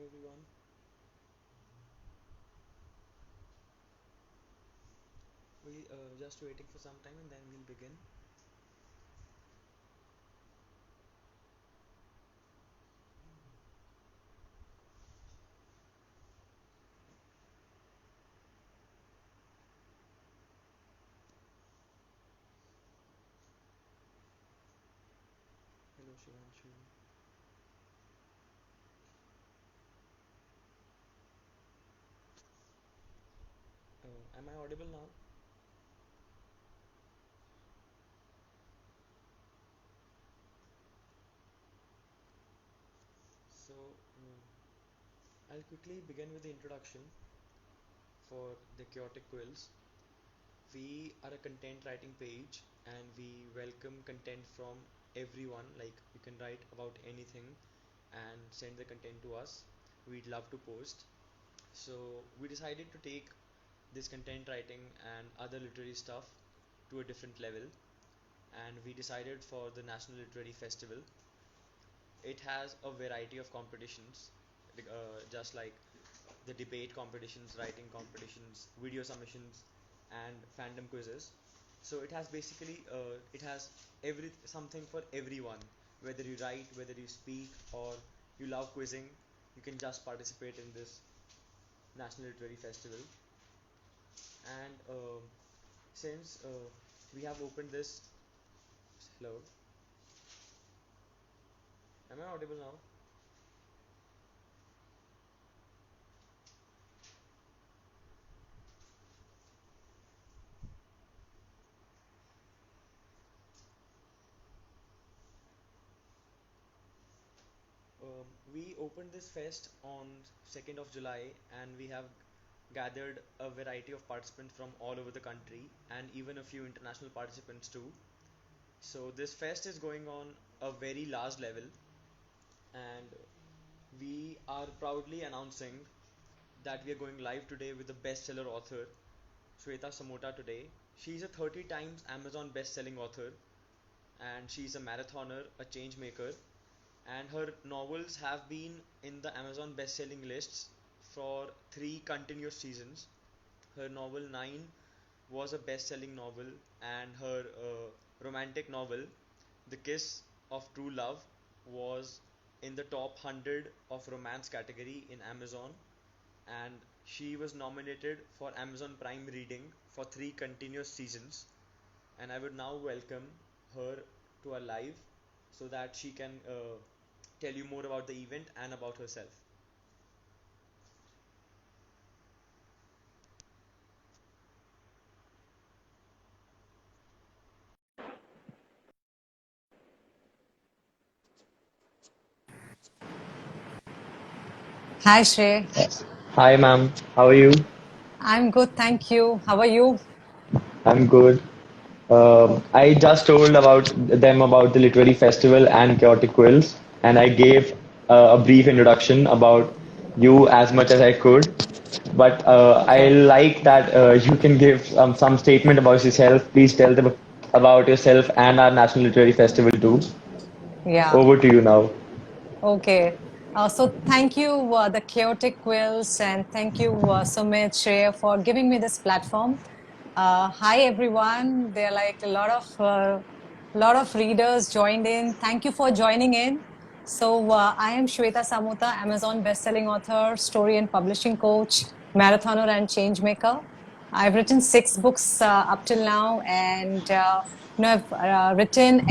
everyone. We just waiting for some time and then we'll begin. Hello Shivanshu. Am I audible now? So I'll quickly begin with the introduction for the Chaotic Quills. We are a content writing page and we welcome content from everyone. Like you can write about anything and send the content to us. We'd love to post. So we decided to take this content writing and other literary stuff to a different level, and we decided for the National Literary Festival. It has a variety of competitions, just like the debate competitions, writing competitions, video submissions, and fandom quizzes. So it has every something for everyone. Whether you write, whether you speak, or you love quizzing, you can just participate in this National Literary Festival. And since we have opened this, hello, am I audible now? We opened this fest on 2nd of July, and we have gathered a variety of participants from all over the country and even a few international participants too. So this fest is going on a very large level, and we are proudly announcing that we are going live today with the bestseller author Shweta Samota today. She's a 30 times Amazon best-selling author, and she's a marathoner, a change maker, and her novels have been in the Amazon best-selling lists for 3 continuous seasons. Her novel 9 was a best-selling novel, and her romantic novel, The Kiss of True Love, was in the top 100 of romance category in Amazon, and she was nominated for Amazon Prime Reading for 3 continuous seasons. And I would now welcome her to our live so that she can tell you more about the event and about herself. Hi, Shrey. Hi, ma'am. How are you? I'm good, thank you. How are you? I'm good. I just told about them about the literary festival and chaotic quills, and I gave a brief introduction about you as much as I could. But I Okay. like that you can give some statement about yourself. Please tell them about yourself and our National Literary Festival too. Yeah. Over to you now. Okay. So thank you, the Chaotic Quills, and thank you, Sumit, Shreya, for giving me this platform. Hi, everyone. There are like a lot of readers joined in. Thank you for joining in. So I am Shweta Samota, Amazon bestselling author, story and publishing coach, marathoner, and change maker. I've written 6 books up till now, and I've written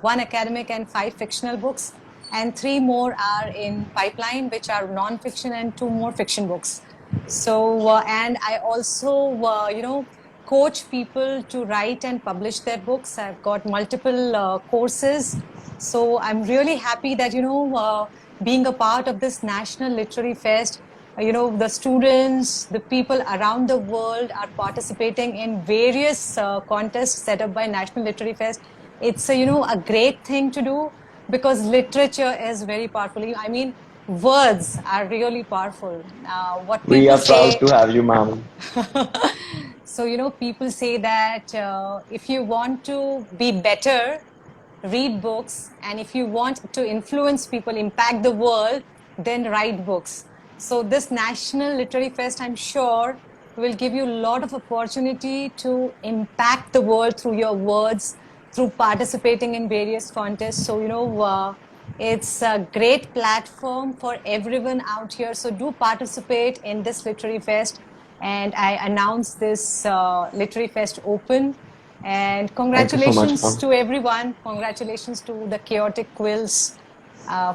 one academic and 5 fictional books, and 3 more are in pipeline, which are non-fiction, and 2 more fiction books. So, and I also, coach people to write and publish their books. I've got multiple courses. So I'm really happy that, being a part of this National Literary Fest, the students, the people around the world are participating in various contests set up by National Literary Fest. It's a great thing to do because literature is very powerful. I mean, words are really powerful. What We people are proud say. to have you, ma'am. So, people say that if you want to be better, read books. And if you want to influence people, impact the world, then write books. So this National Literary Fest, I'm sure, will give you a lot of opportunity to impact the world through your words, through participating in various contests. So, it's a great platform for everyone out here. So do participate in this Literary Fest. And I announce this Literary Fest open. And Thank you so much, congratulations ma'am. to everyone. Congratulations to the Chaotic Quills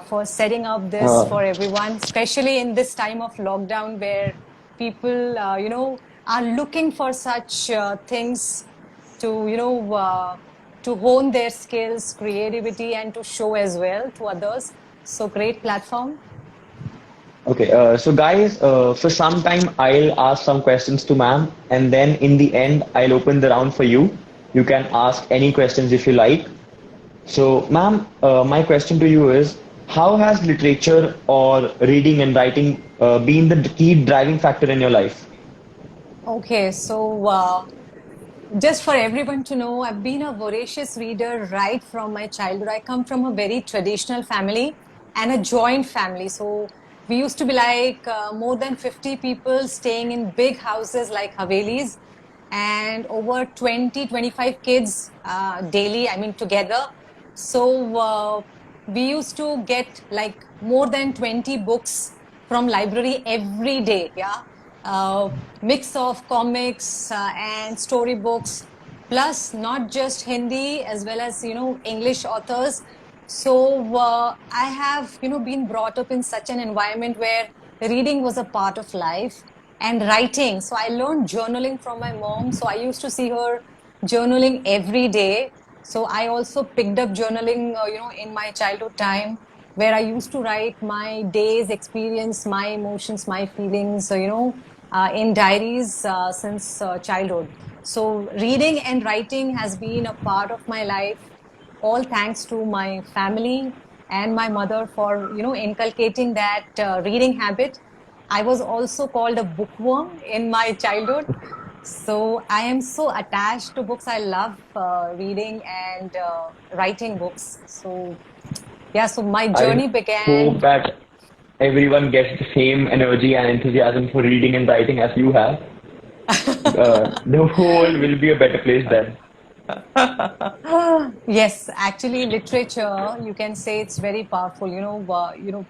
for setting up this Uh, for everyone, especially in this time of lockdown where people, are looking for such things to, to hone their skills, creativity, and to show as well to others. So great platform. okay, so guys, for some time I'll ask some questions to ma'am, and then in the end I'll open the round for you. You can ask any questions if you like. So, ma'am, my question to you is, how has literature or reading and writing been the key driving factor in your life? Okay, so just for everyone to know, I've been a voracious reader right from my childhood. I come from a very traditional family and a joint family. So we used to be like more than 50 people staying in big houses like Havelis and over 20, 25 kids daily, I mean, together. So we used to get like more than 20 books from library every day. Yeah. Uh, Mix of comics and storybooks, plus not just Hindi as well as, English authors. So I have, been brought up in such an environment where reading was a part of life and writing. So I learned journaling from my mom. So I used to see her journaling every day. So I also picked up journaling, in my childhood time, where I used to write my day's experience, my emotions, my feelings, in diaries since childhood. So reading and writing has been a part of my life, all thanks to my family and my mother for, inculcating that reading habit. I was also called a bookworm in my childhood. So I am so attached to books. I love reading and writing books. So yeah, so my I journey began. hope that everyone gets the same energy and enthusiasm for reading and writing as you have. The world will be a better place then. Yes, actually, literature, you can say it's very powerful.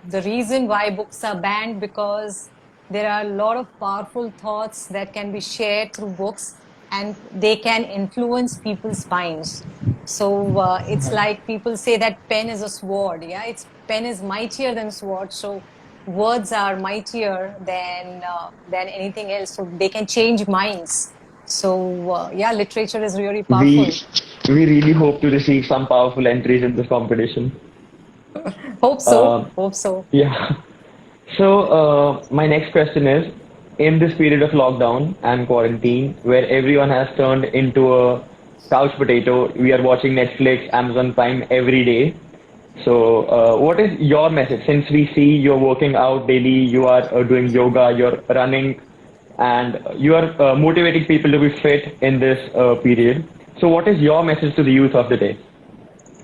The reason why books are banned because there are a lot of powerful thoughts that can be shared through books, and they can influence people's minds. So it's like people say that pen is a sword. Yeah, it's pen is mightier than sword. So words are mightier than anything else. So they can change minds. So yeah, literature is really We powerful. we really hope to receive some powerful entries in this competition. Hope so. Uh, Hope so. yeah. So, my next question is, in this period of lockdown and quarantine, where everyone has turned into a couch potato, we are watching Netflix, Amazon Prime every day. So, what is your message? Since we see you're working out daily, you are doing yoga, you're running, and you are motivating people to be fit in this period. So, what is your message to the youth of the day?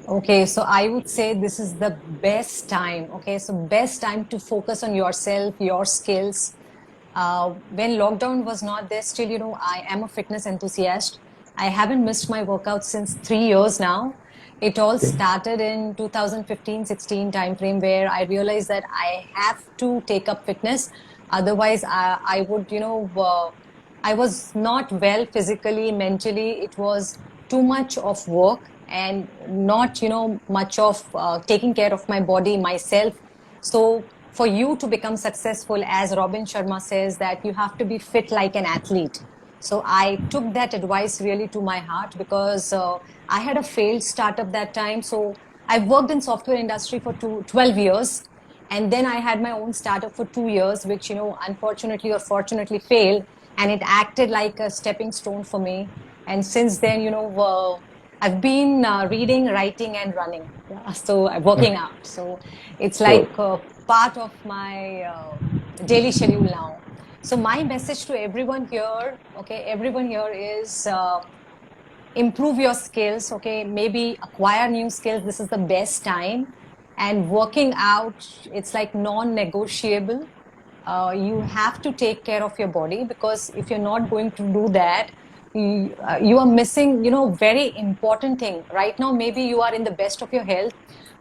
Okay, so I would say this is the best time. Okay, so best time to focus on yourself, your skills. When lockdown was not there, still, I am a fitness enthusiast. I haven't missed my workout since 3 years now. It all Okay. started in 2015-16 timeframe where I realized that I have to take up fitness. Otherwise, I would, I was not well physically, mentally. It was too much of work and not, much of taking care of my body, myself. So for you to become successful, as Robin Sharma says, that you have to be fit like an athlete. So I took that advice really to my heart because I had a failed startup that time. So I worked in software industry for 12 years. And then I had my own startup for 2 years, which, unfortunately or fortunately failed. And it acted like a stepping stone for me. And since then, I've been reading, writing, and running. Yeah, so I'm working Okay. out. So it's So, like part of my daily schedule now. So my message to everyone here, okay, everyone here is improve your skills. Okay, maybe acquire new skills. This is the best time. And working out, it's like non-negotiable. You have to take care of your body, because if you're not going to do that, you are missing, very important thing. Right now, maybe you are in the best of your health,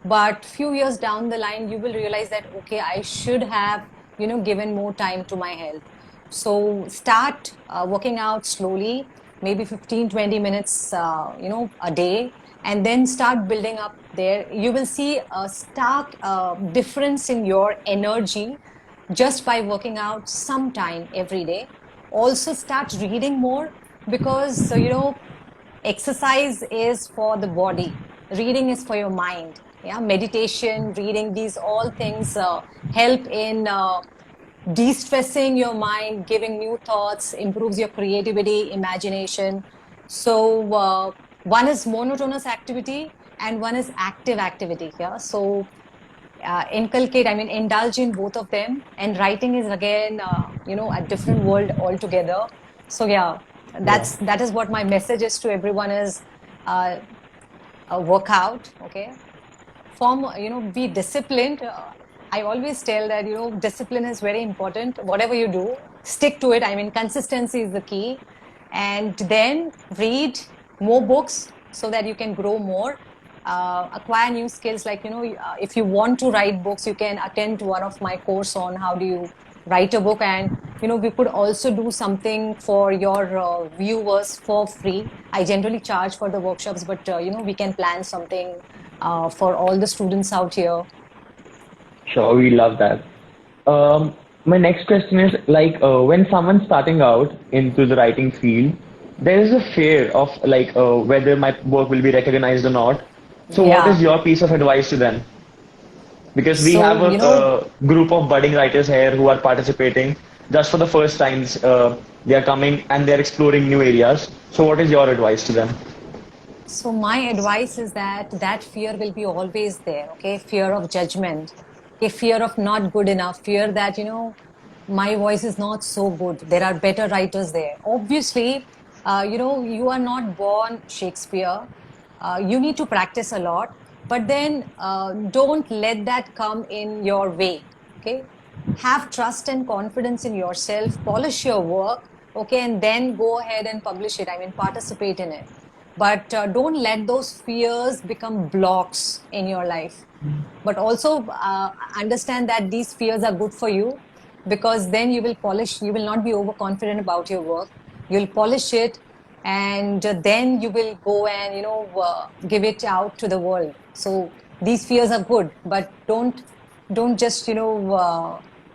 but few years down the line, you will realize that, okay, I should have, given more time to my health. So start working out slowly, maybe 15, 20 minutes, a day, and then start building up there. You will see a stark difference in your energy just by working out sometime every day. Also start reading more, because, exercise is for the body, reading is for your mind. Yeah, meditation, reading, these all things help in de-stressing your mind, giving new thoughts, improves your creativity, imagination. So one is monotonous activity and one is active activity. Yeah, so inculcate, I mean, indulge in both of them. And writing is again, a different world altogether. So yeah, Yeah. that is what my message is to everyone is, uh, work out, okay? Be disciplined. I always tell that, discipline is very important. Whatever you do, stick to it. I mean, consistency is the key. And then read more books so that you can grow more, acquire new skills. Like, if you want to write books, you can attend one of my course on how do you write a book. And, we could also do something for your viewers for free. I generally charge for the workshops, but, we can plan something for all the students out here. Sure, we love that. My next question is like when someone's starting out into the writing field, there is a fear of like whether my work will be recognized or not. So, what is Yeah. your piece of advice to them? Because we have So, a group of budding writers here who are participating just for the first times. They are coming and they're exploring new areas. So, what is your advice to them? so my advice is that that fear will be always there. Okay. Fear of judgment, okay. Fear of not good enough, fear that, my voice is not so good. There are better writers there. Obviously, you are not born Shakespeare. You need to practice a lot, but then don't let that come in your way. Okay. Have trust and confidence in yourself, polish your work, okay, and then go ahead and publish it. I mean, participate in it. But don't let those fears become blocks in your life. But also understand that these fears are good for you, because then you will polish, you will not be overconfident about your work. You'll polish it, and then you will go and, give it out to the world. So these fears are good, but don't just,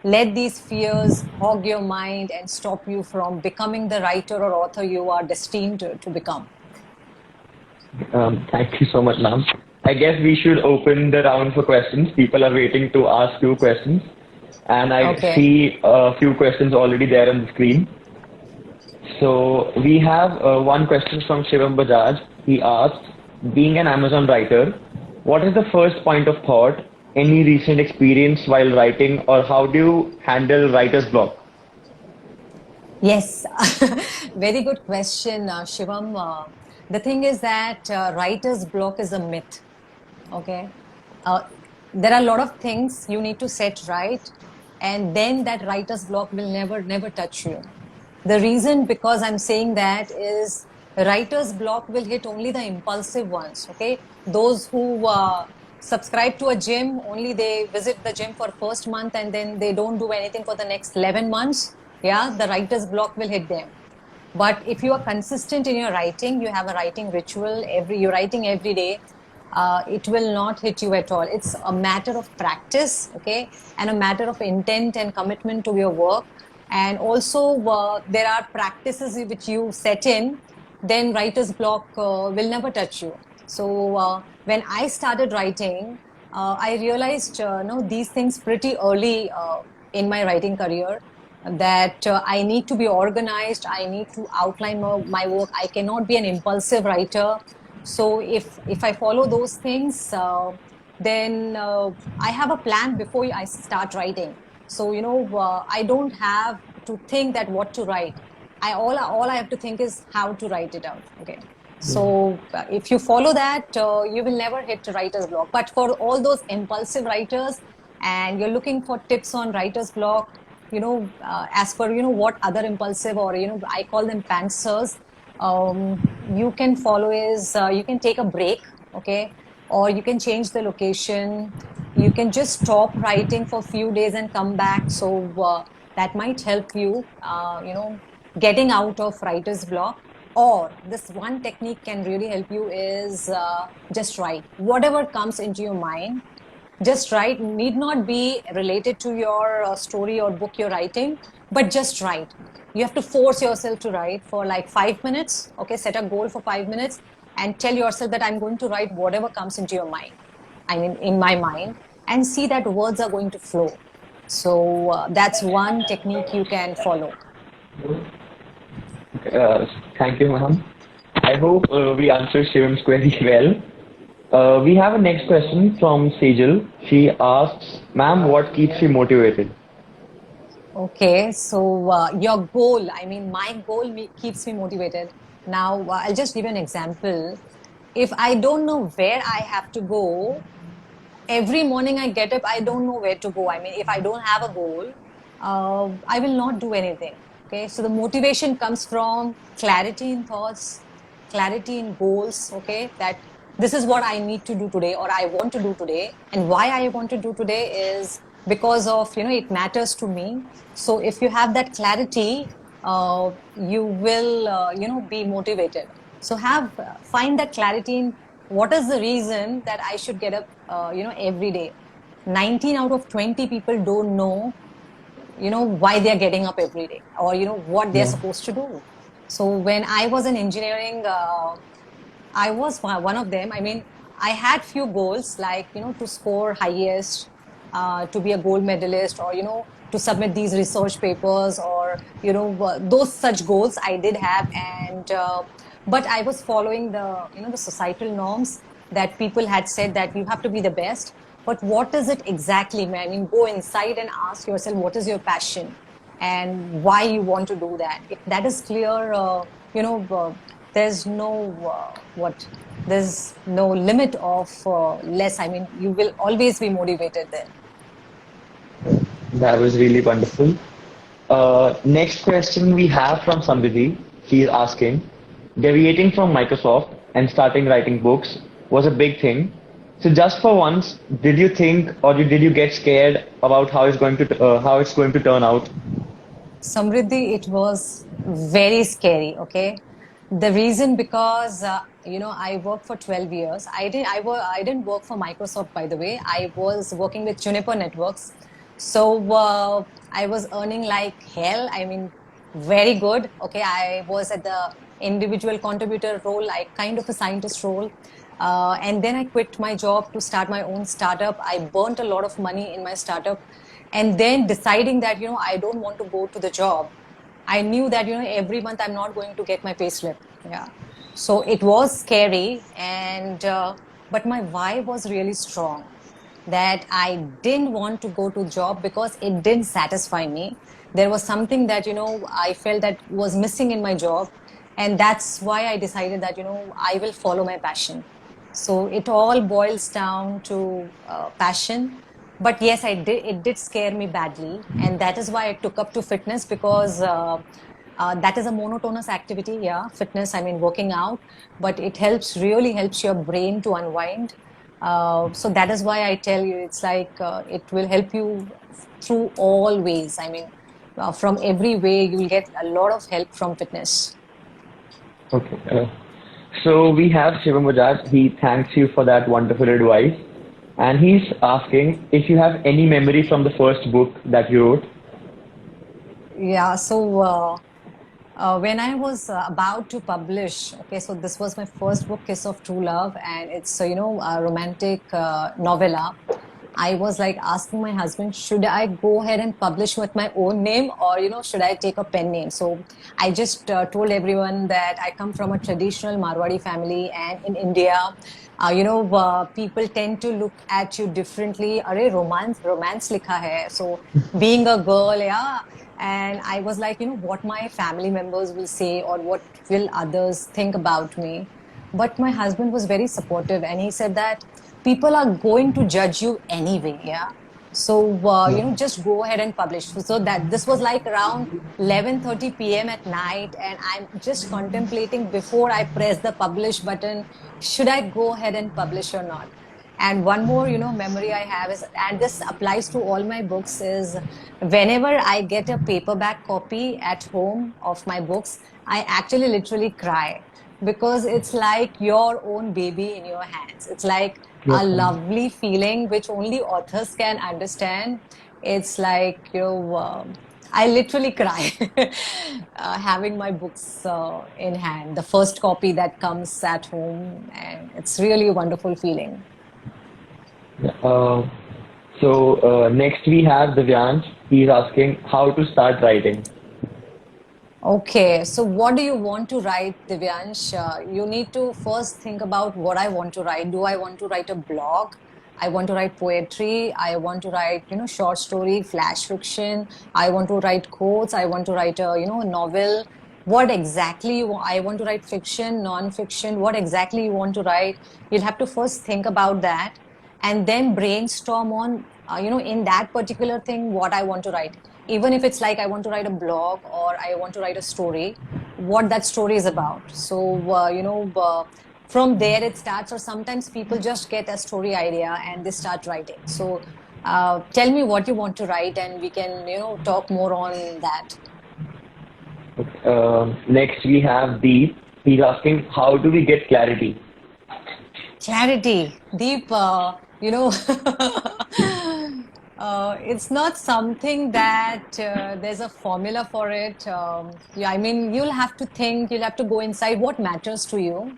let these fears hog your mind and stop you from becoming the writer or author you are destined to become. Thank you so much, ma'am. I guess we should open the round for questions. People are waiting to ask you questions. And I Okay. see a few questions already there on the screen. So we have one question from Shivam Bajaj. He asked, being an Amazon writer, what is the first point of thought, any recent experience while writing, or how do you handle writer's block? Yes, very good question, Shivam. The thing is that writer's block is a myth. Okay. Uh, there are a lot of things you need to set right, and then that writer's block will never touch you. The reason because I'm saying that is writer's block will hit only the impulsive ones. Okay. Those who subscribe to a gym, only they visit the gym for first month and then they don't do anything for the next 11 months. Yeah, the writer's block will hit them. But if you are consistent in your writing, you have a writing ritual, you're writing every day, it will not hit you at all. It's a matter of practice, okay, and a matter of intent and commitment to your work. And also, there are practices which you set in, then writer's block will never touch you. So when I started writing, I realized, no, these things pretty early in my writing career, that I need to be organized. I need to outline my work. I cannot be an impulsive writer. So if I follow those things, then I have a plan before I start writing. So I don't have to think that what to write. All I have to think is how to write it out. Okay. So if you follow that, you will never hit writer's block. But for all those impulsive writers, and you're looking for tips on writer's block, as per what other impulsive, or I call them pantsers, you can follow is you can take a break, okay, or you can change the location. You can just stop writing for a few days and come back. So that might help you, getting out of writer's block. Or this one technique can really help you is just write whatever comes into your mind. Just write, need not be related to your story or book you're writing, but just write. You have to force yourself to write for like 5 minutes. Okay, set a goal for 5 minutes and tell yourself that I'm going to write whatever comes into your mind. I mean, in my mind, and see that words are going to flow. So that's one technique you can follow. Thank you, ma'am. I hope we answered Shivam's query well. We have a next question from Sejal. She asks, ma'am, what keeps you motivated? Okay, so your goal, I mean, my goal keeps me motivated. Now, I'll just give you an example. If I don't know where I have to go, every morning I get up, I don't know where to go. I mean, if I don't have a goal, I will not do anything. Okay, so the motivation comes from clarity in thoughts, clarity in goals. Okay, that this is what I need to do today, or I want to do today, and why I want to do today is because of it matters to me. So if you have that clarity, you will be motivated. So find that clarity in what is the reason that I should get up every day. 19 out of 20 people don't know why they're getting up every day, or what they're Yeah. supposed to do. So when I was in engineering, I was one of them. I mean, I had few goals like to score highest, to be a gold medalist, or to submit these research papers, or those such goals I did have. And but I was following the societal norms that people had said that you have to be the best. But what is it exactly? I mean, go inside and ask yourself what is your passion and why you want to do that. If that is clear, there's no there's no limit of less. I mean, you will always be motivated then. That was really wonderful. Next question we have from Samriddhi. She is asking, deviating from Microsoft and starting writing books was a big thing. So just for once, did you think, or did you get scared about how it's going to turn out? Samriddhi, it was very scary. Okay, the reason because I worked for 12 years. I didn't work for Microsoft, by the way. I was working with Juniper Networks. So I was earning like hell. I mean, very good. Okay, I was at the individual contributor role, like kind of a scientist role. And then I quit my job to start my own startup. I burnt a lot of money in my startup. And then deciding that, I don't want to go to the job. I knew that, every month I'm not going to get my payslip. Yeah. So it was scary. And, but my vibe was really strong that I didn't want to go to job because it didn't satisfy me. There was something that, I felt that was missing in my job. And that's why I decided that, I will follow my passion. So it all boils down to passion. But yes, it did scare me badly. And that is why I took up to fitness, because that is a monotonous activity. Yeah, fitness, I mean, working out, but it really helps your brain to unwind. So that is why I tell you, it's like it will help you through all ways. I mean, from every way, you will get a lot of help from fitness. Okay. So we have Shivam Bajaj. He thanks you for that wonderful advice. And he's asking if you have any memory from the first book that you wrote. Yeah, so when I was about to publish, okay, so this was my first book, Kiss of True Love, and it's, a romantic novella. I was like asking my husband, should I go ahead and publish with my own name, or, should I take a pen name? So I just told everyone that I come from a traditional Marwadi family, and in India, people tend to look at you differently. Arey, romance likha hai. So being a girl, yeah. And I was like, what my family members will say, or what will others think about me. But my husband was very supportive, and he said that people are going to judge you anyway. Yeah. So, just go ahead and publish. So that this was like around 11:30 p.m. at night, and I'm just contemplating before I press the publish button, should I go ahead and publish or not? And one more, memory I have is, and this applies to all my books, is whenever I get a paperback copy at home of my books, I actually literally cry because it's like your own baby in your hands. It's like Yes, a ma'am. lovely feeling which only authors can understand. It's like, I literally cry having my books in hand, the first copy that comes at home, and it's really a wonderful feeling. Yeah. So next we have Divyansh. He's asking how to start writing. Okay, so what do you want to write, Divyansh? You need to first think about what I want to write. Do I want to write a blog? I want to write poetry. I want to write, short story, flash fiction. I want to write quotes. I want to write a novel. What exactly I want to write, fiction, non-fiction, what exactly you want to write? You'll have to first think about that and then brainstorm on in that particular thing what I want to write. Even if it's like I want to write a blog or I want to write a story, what that story is about. So from there it starts, or sometimes people just get a story idea and they start writing. So tell me what you want to write and we can talk more on that. Next we have Deep. He's asking how do we get clarity? Clarity, Deep, it's not something that there's a formula for it. Yeah, I mean, you'll have to think, you'll have to go inside what matters to you.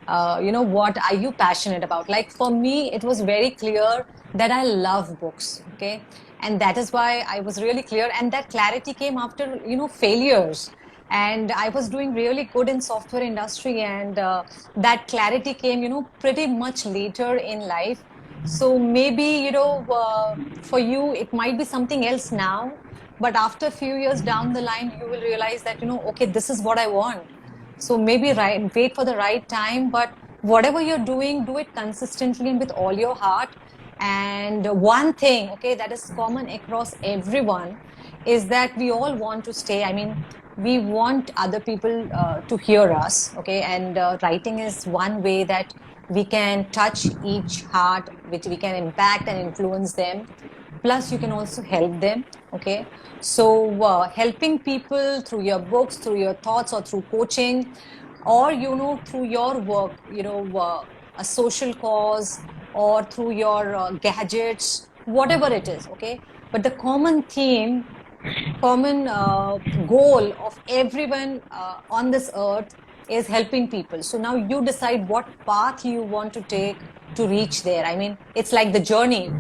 What are you passionate about? Like for me, it was very clear that I love books, okay? And that is why I was really clear. And that clarity came after, failures. And I was doing really good in software industry, and that clarity came, pretty much later in life. So maybe, for you, it might be something else now, but after a few years down the line, you will realize that, okay, this is what I want. So maybe wait for the right time, but whatever you're doing, do it consistently and with all your heart. And one thing, okay, that is common across everyone is that we all want to stay. I mean, we want other people to hear us, okay, and writing is one way that we can touch each heart, which we can impact and influence them. Plus you can also help them, okay. So helping people through your books, through your thoughts, or through coaching, or through your work, a social cause, or through your gadgets, whatever it is, okay. But the common theme, common goal of everyone on this earth is helping people. So now you decide what path you want to take to reach there. I mean, it's like the journey.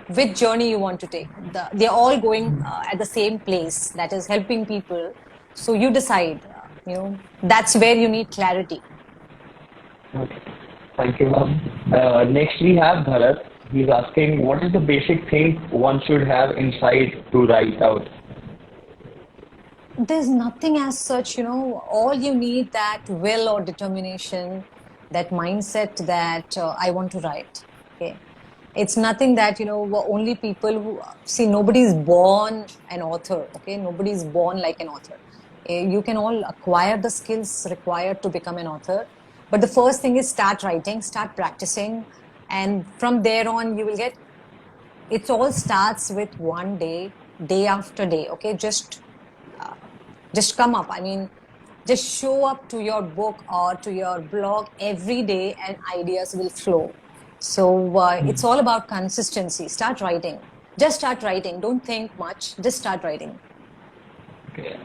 Which journey you want to take? They're all going at the same place, that is helping people. So you decide. That's where you need clarity. Okay. Thank you, ma'am. Next we have Bharat. He's asking what is the basic thing one should have inside to write out? There's nothing as such, all you need that will or determination, that mindset that I want to write. Okay. It's nothing that, only people who see, nobody's born an author. Okay. Nobody's born like an author. You can all acquire the skills required to become an author. But the first thing is start writing, start practicing. And from there on, you will get, it all starts with one day, day after day. Okay. Just come up. I mean, just show up to your book or to your blog every day and ideas will flow. So it's all about consistency. Start writing. Just start writing. Don't think much. Just start writing. Okay.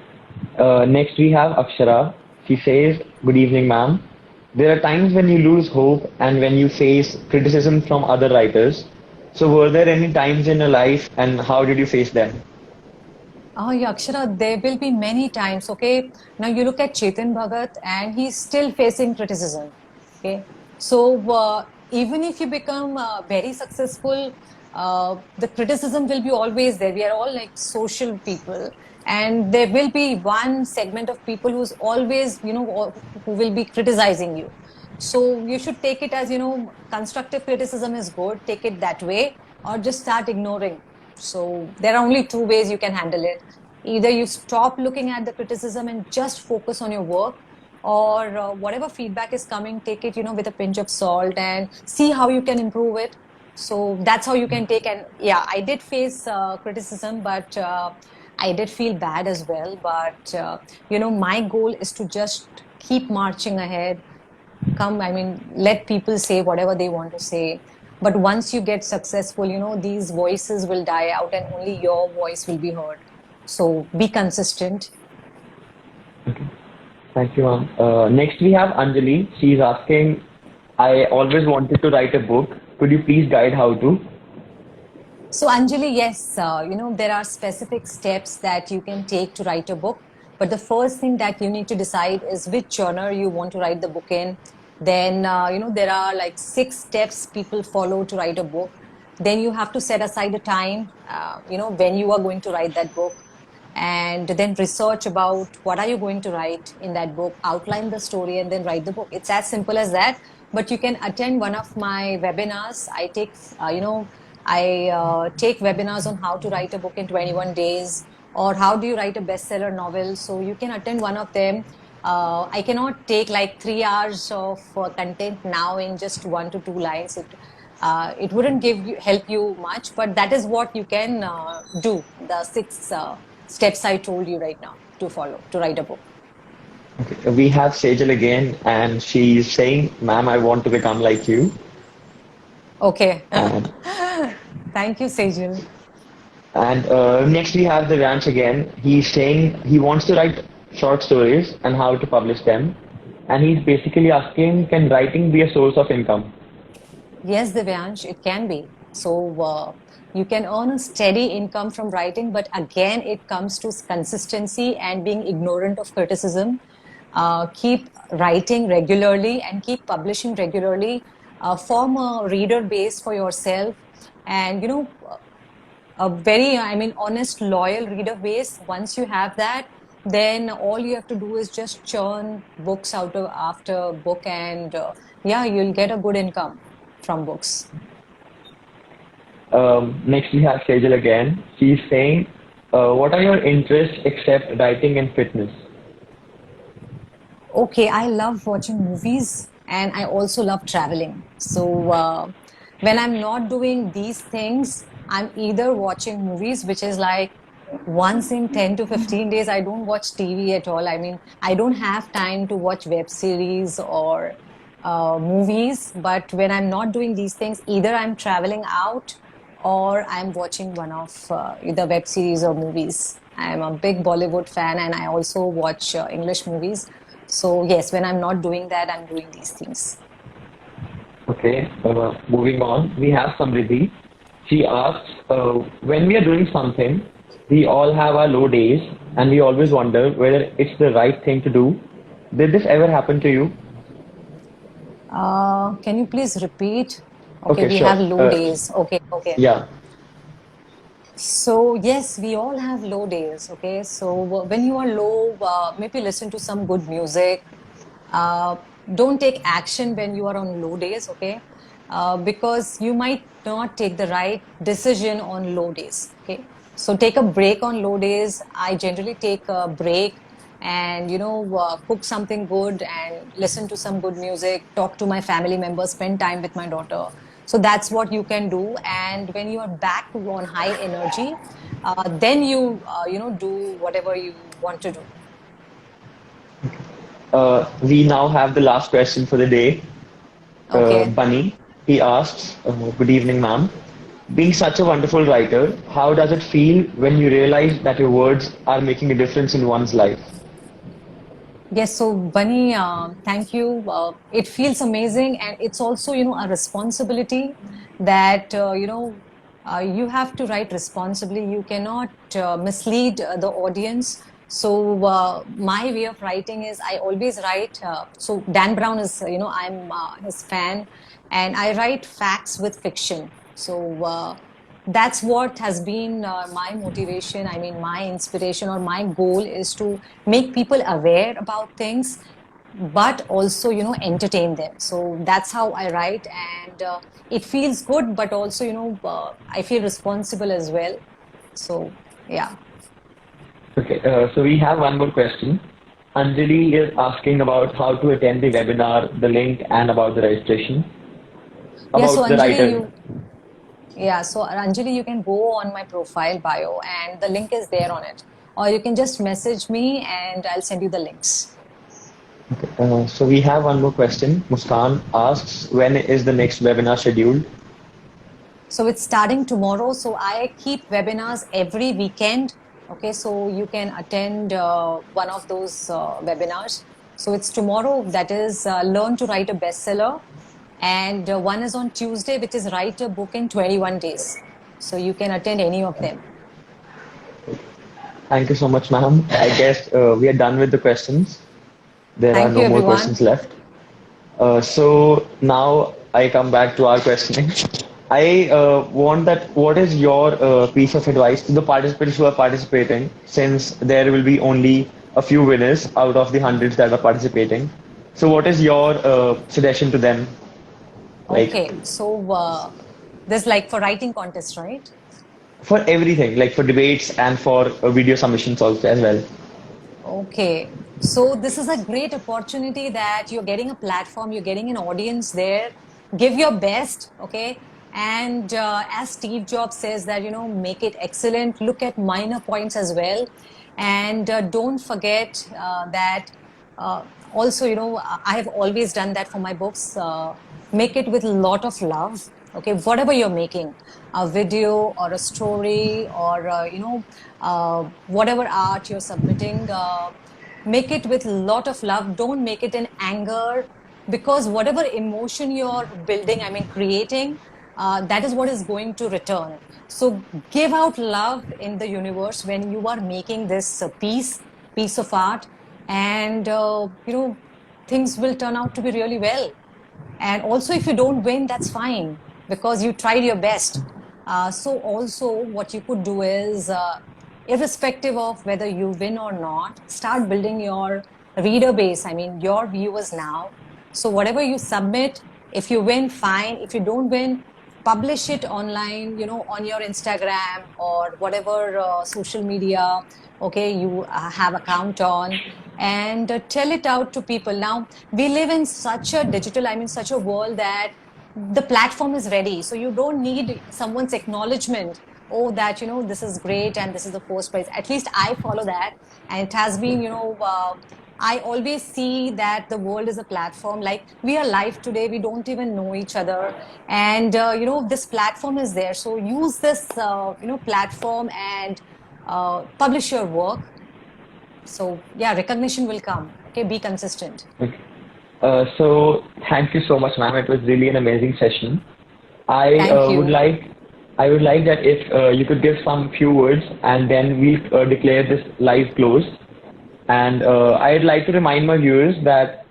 Next we have Akshara. She says, good evening, ma'am. There are times when you lose hope and when you face criticism from other writers. So were there any times in your life and how did you face them? Oh, yeah, Akshara, there will be many times. Okay. Now you look at Chetan Bhagat and he's still facing criticism. Okay. So even if you become very successful, the criticism will be always there. We are all like social people, and there will be one segment of people who's always, who will be criticizing you. So you should take it as, constructive criticism is good, take it that way, or just start ignoring. So there are only two ways you can handle it. Either you stop looking at the criticism and just focus on your work, or whatever feedback is coming, take it, with a pinch of salt and see how you can improve it. So that's how you can take. And yeah, I did face criticism, but I did feel bad as well. But my goal is to just keep marching ahead. Let people say whatever they want to say. But once you get successful, these voices will die out and only your voice will be heard. So be consistent. Thank you, ma'am. Next, we have Anjali. She's asking, I always wanted to write a book. Could you please guide how to? So Anjali, yes, there are specific steps that you can take to write a book. But the first thing that you need to decide is which genre you want to write the book in. Then, there are like 6 steps people follow to write a book. Then you have to set aside a time, when you are going to write that book. And then research about what are you going to write in that book, outline the story, and then write the book. It's as simple as that. But you can attend one of my webinars. I take webinars on how to write a book in 21 days, or how do you write a bestseller novel. So you can attend one of them. I cannot take like 3 hours of content now in just 1 to 2 lines. It wouldn't help you much, but that is what you can do. The 6 steps I told you right now to follow to write a book. Okay. We have Sejal again, and she's saying, ma'am, I want to become like you. Okay. And, Thank you, Sejal. and next, we have the Ranch again. He's saying he wants to write short stories and how to publish them. And he's basically asking, can writing be a source of income? Yes, Divyansh, it can be. So you can earn a steady income from writing, but again, it comes to consistency and being ignorant of criticism. Keep writing regularly and keep publishing regularly. Form a reader base for yourself, and a very, honest, loyal reader base. Once you have that, then all you have to do is just churn books out of after book, and yeah, you'll get a good income from books. Next, we have Sejal again. She's saying, what are your interests except writing and fitness? Okay, I love watching movies and I also love traveling. So when I'm not doing these things, I'm either watching movies, which is like once in 10 to 15 days. I don't watch TV at all. I don't have time to watch web series or movies. But when I'm not doing these things, either I'm traveling out or I'm watching one of either web series or movies. I'm a big Bollywood fan and I also watch English movies. So yes, when I'm not doing that, I'm doing these things. Okay, moving on, we have Samriddhi. She asks, when we are doing something, we all have our low days and we always wonder whether it's the right thing to do. Did this ever happen to you? Can you please repeat? Okay, Okay, we sure. have low days. Okay, okay. Yeah. So yes, we all have low days. Okay, so when you are low, maybe listen to some good music. Uh, don't take action when you are on low days. Okay, because you might not take the right decision on low days. Okay, so take a break on low days. I generally take a break and cook something good and listen to some good music, talk to my family members, spend time with my daughter. So that's what you can do. And when you are back on high energy, then you do whatever you want to do. We now have the last question for the day. Okay. Bunny, he asks, good evening, ma'am. Being such a wonderful writer, how does it feel when you realize that your words are making a difference in one's life? Yes, so Bunny, thank you. It feels amazing, and it's also, a responsibility that you have to write responsibly. You cannot mislead the audience. So my way of writing is I always write. So Dan Brown is, I'm his fan, and I write facts with fiction. So that's what has been my motivation. My inspiration or my goal is to make people aware about things but also, entertain them. So that's how I write, and it feels good, but also, I feel responsible as well. So, yeah. Okay, so we have one more question. Anjali is asking about how to attend the webinar, the link, and about the registration. Yeah, so About the Anjali, writer. you can go on my profile bio, and the link is there on it. Or you can just message me and I'll send you the links. So we have one more question. Muskan asks, when is the next webinar scheduled? So it's starting tomorrow. So I keep webinars every weekend. Okay, so you can attend one of those webinars. So it's tomorrow, that is Learn to Write a Bestseller. And one is on Tuesday, which is Write a Book in 21 Days. So you can attend any of them. Thank you so much, ma'am. I guess we are done with the questions. There are Thank you, no more everyone. questions left. So now I come back to our questioning. I want that. What is your piece of advice to the participants who are participating, since there will be only a few winners out of the hundreds that are participating? So, what is your suggestion to them? Like Okay, so this like for writing contest, right? for everything, like for debates and for video submissions also as well. Okay. So this is a great opportunity that you're getting a platform, you're getting an audience there. Give your best, okay? And as Steve Jobs says that, make it excellent. Look at minor points as well. And don't forget that also, I have always done that for my books. Make it with a lot of love. Okay, whatever you're making, a video or a story or whatever art you're submitting, make it with a lot of love. Don't make it in anger, because whatever emotion you're building, I mean creating, that is what is going to return. So give out love in the universe when you are making this piece of art, and things will turn out to be really well. And also, if you don't win, that's fine, because you tried your best. So also what you could do is, irrespective of whether you win or not, start building your reader base, I mean your viewers now. So whatever you submit, if you win, fine. If you don't win, publish it online, on your Instagram or whatever social media, okay, you have account on, and tell it out to people. Now we live in such a digital, I mean such a world, that the platform is ready, so you don't need someone's acknowledgement. Oh, that this is great and this is the first prize. At least I follow that, and it has been, I always see that the world is a platform. Like, we are live today, we don't even know each other, and this platform is there. So use this platform and publish your work. So yeah, recognition will come. Okay, be consistent. So thank you so much, ma'am. It was really an amazing session. I Thank you. I would like that if you could give some few words, and then we declare this live closed. And I'd like to remind my viewers that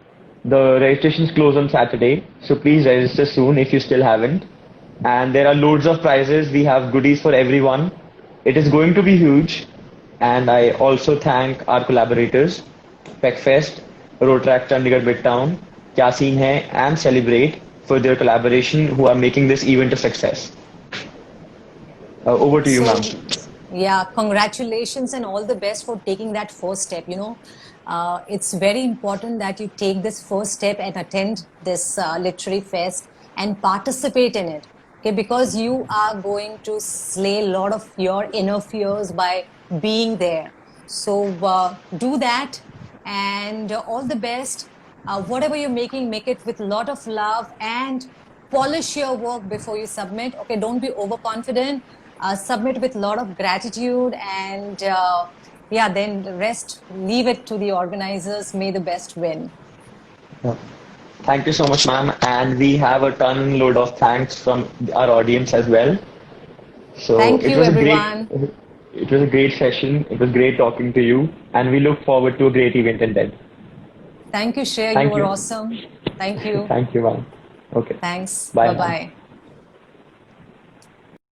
the registrations close on Saturday, so please register soon if you still haven't. And there are loads of prizes. We have goodies for everyone. It is going to be huge. And I also thank our collaborators, PECFest, Rotaract Chandigarh Midtown, Kya Scene Hai, and Celebrate for their collaboration, who are making this event a success. Over to you, ma'am. So, yeah, congratulations and all the best for taking that first step. It's very important that you take this first step and attend this literary fest and participate in it. Okay, because you are going to slay a lot of your inner fears by being there. So do that, and all the best. Whatever you're making, make it with a lot of love, and polish your work before you submit. Okay, don't be overconfident. Submit with a lot of gratitude, and yeah, then the rest, leave it to the organizers. May the best win. Yeah. Thank you so much, ma'am. And we have a ton load of thanks from our audience as well. So Thank you, everyone. it was a great session. It was great talking to you, and we look forward to a great event instead. Thank you, Shreya. You Thank were you. awesome. Thank you. Thank you, ma'am. Okay. Thanks. Bye Bye now. bye.